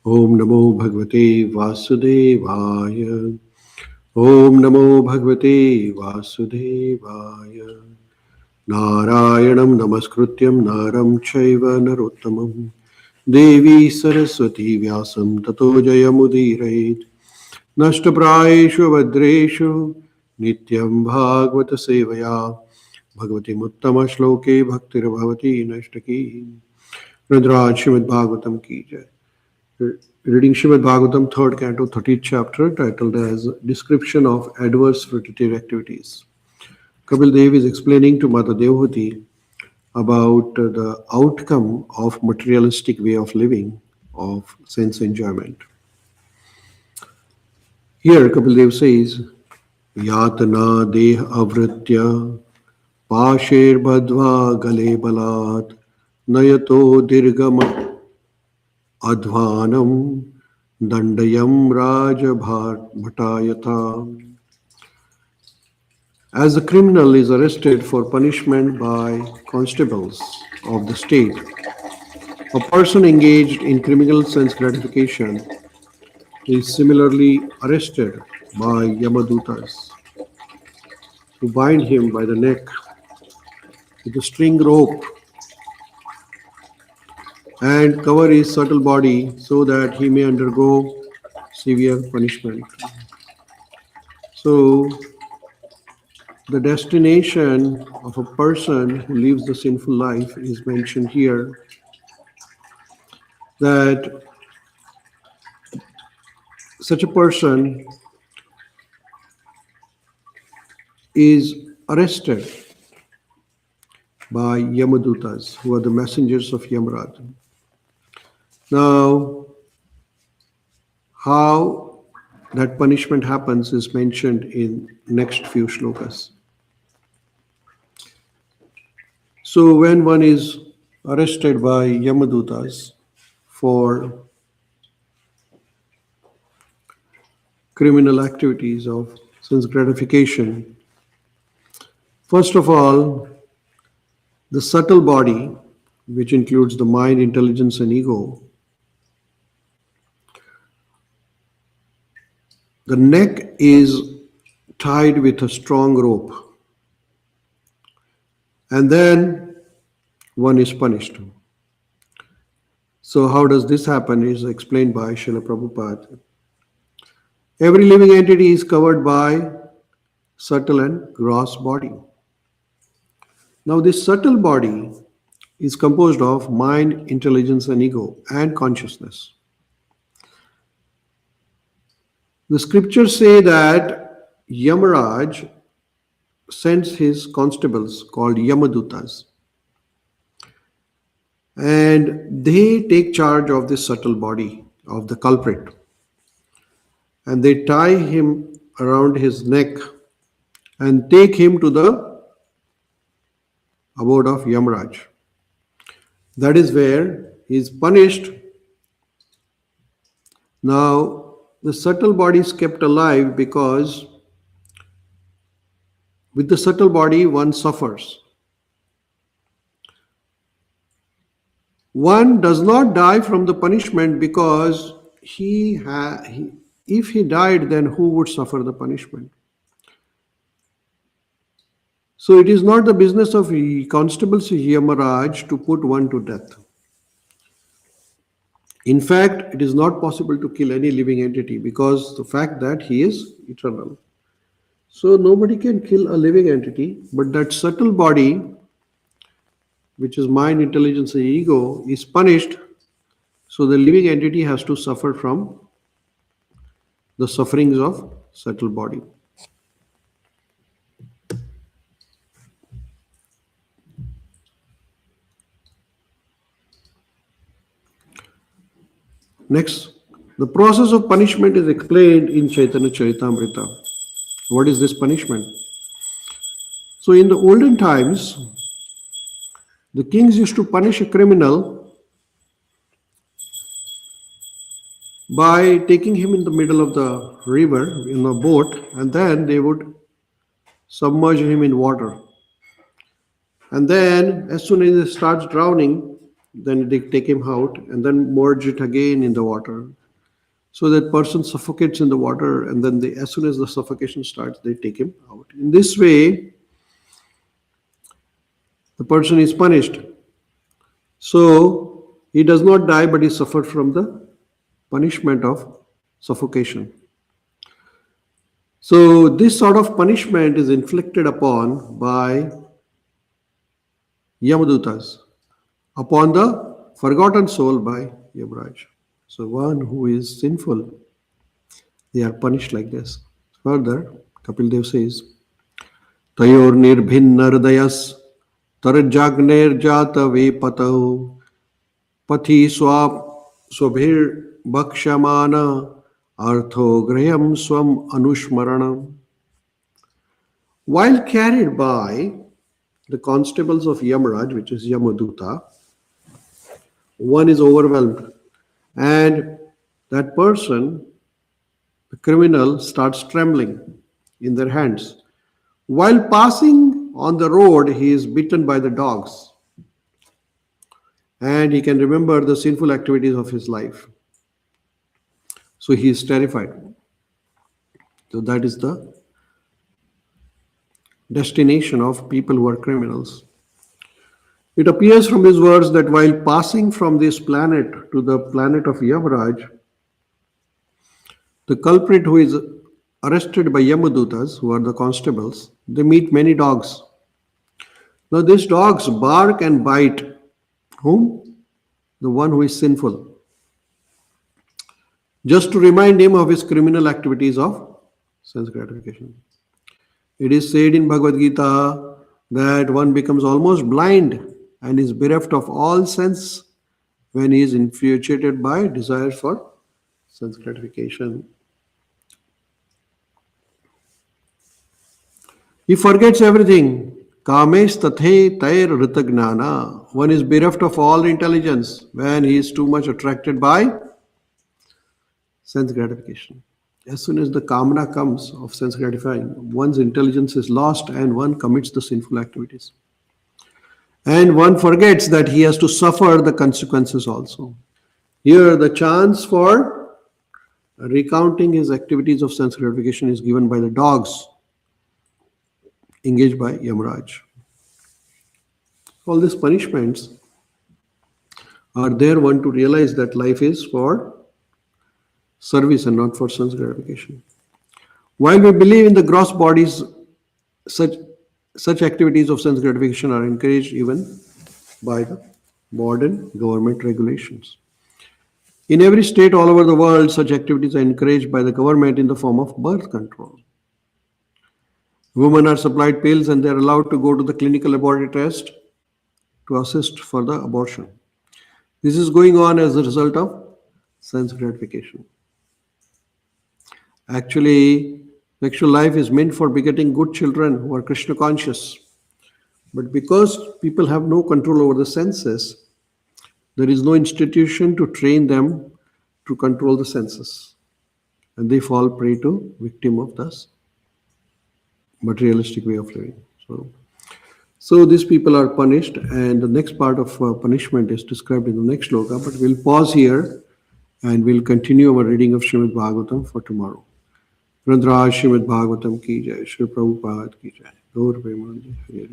Om Namo Bhagavate Vasudevaya. Om Namo Bhagavate Vasudevaya. Narayanam Namaskrutyam Naram Chaiva Narottamam Devi Saraswati Vyasam Tato Jayamudirayet Nashtaprayeshu Vadreshu Nityam Bhagavata Sevaya Bhagavati Muttama Shloke Bhaktir Bhavati Nashtaki Rudraj Srimad Bhagavatam Ki Jai. Reading Srimad Bhagavatam, 3rd canto, 30th chapter, titled as Description of Adverse Fruitive Activities. Kapil Dev is explaining to Mata Devhuti about the outcome of materialistic way of living, of sense enjoyment. Here Kapil Dev says, Yatana deh avritya pasher badva gale balat nayato dirgam advanam dandayam rajabhatayata. As the criminal is arrested for punishment by constables of the state, a person engaged in criminal sense gratification is similarly arrested by Yamadutas, who bind him by the neck with a string rope and cover his subtle body so that he may undergo severe punishment. So, the destination of a person who lives the sinful life is mentioned here, that such a person is arrested by Yamadutas, who are the messengers of Yamaraj. Now, how that punishment happens is mentioned in next few shlokas. So when one is arrested by Yamadutas for criminal activities of sense gratification, first of all, the subtle body, which includes the mind, intelligence, and ego, the neck is tied with a strong rope, and then one is punished. So how does this happen is explained by Srila Prabhupada. Every living entity is covered by subtle and gross body. Now this subtle body is composed of mind, intelligence, and ego, and consciousness. The scriptures say that Yamaraj sends his constables called Yamadutas, and they take charge of this subtle body of the culprit, and they tie him around his neck and take him to the abode of Yamaraj. That is where he is punished. Now, the subtle body is kept alive because with the subtle body one suffers. One does not die from the punishment because if he died, then who would suffer the punishment? So it is not the business of constables Yamaraj to put one to death. In fact, it is not possible to kill any living entity because the fact that he is eternal. So nobody can kill a living entity, but that subtle body, which is mind, intelligence, and ego, is punished. So the living entity has to suffer from the sufferings of subtle body. Next, the process of punishment is explained in Chaitanya Charitamrita. What is this punishment? So in the olden times, the kings used to punish a criminal by taking him in the middle of the river in a boat, and then they would submerge him in water. And then as soon as he starts drowning, Then they take him out and then merge it again in the water. So that person suffocates in the water, and then as soon as the suffocation starts, they take him out. In this way, the person is punished. So he does not die, but he suffered from the punishment of suffocation. So this sort of punishment is inflicted upon by Yamadutas, upon the forgotten soul by Yamaraj. So one who is sinful, they are punished like this. Further, Kapil Dev says, Tayor nirbhinnardayas tarjagnirjata vepatau पथि स्वभिर भक्षमान अर्थो graham swam anushmaranam. While carried by the constables of Yamaraj, which is Yamaduta, one is overwhelmed, and that person, the criminal, starts trembling in their hands. While passing on the road, he is bitten by the dogs, and he can remember the sinful activities of his life. So he is terrified. So that is the destination of people who are criminals. It appears from his words that while passing from this planet to the planet of Yamaraj, the culprit who is arrested by Yamadutas, who are the constables, they meet many dogs. Now these dogs bark and bite whom? The one who is sinful, just to remind him of his criminal activities of sense gratification. It is said in Bhagavad Gita that one becomes almost blind and is bereft of all sense when he is infatuated by desire for sense gratification. He forgets everything. Kamesh tathe tair ritagnana. One is bereft of all intelligence when he is too much attracted by sense gratification. As soon as the kamana comes of sense gratifying, one's intelligence is lost and one commits the sinful activities. And one forgets that he has to suffer the consequences also. Here, the chance for recounting his activities of sense gratification is given by the dogs engaged by Yamaraj. All these punishments are there one to realize that life is for service and not for sense gratification. While we believe in the gross bodies, such activities of sense gratification are encouraged even by the modern government regulations. In every state all over the world, such activities are encouraged by the government in the form of birth control. Women are supplied pills and they are allowed to go to the clinical laboratory test to assist for the abortion. This is going on as a result of sense gratification. Actually, sexual life is meant for begetting good children who are Krishna conscious. But because people have no control over the senses, there is no institution to train them to control the senses. And they fall prey to victim of this materialistic way of living. So these people are punished, and the next part of punishment is described in the next sloka. But we'll pause here and we'll continue our reading of Srimad Bhagavatam for tomorrow. Rudra Srimad Bhagavatam ki jai, Shri Prabhupada ki jai. Gaur Premanand Ji.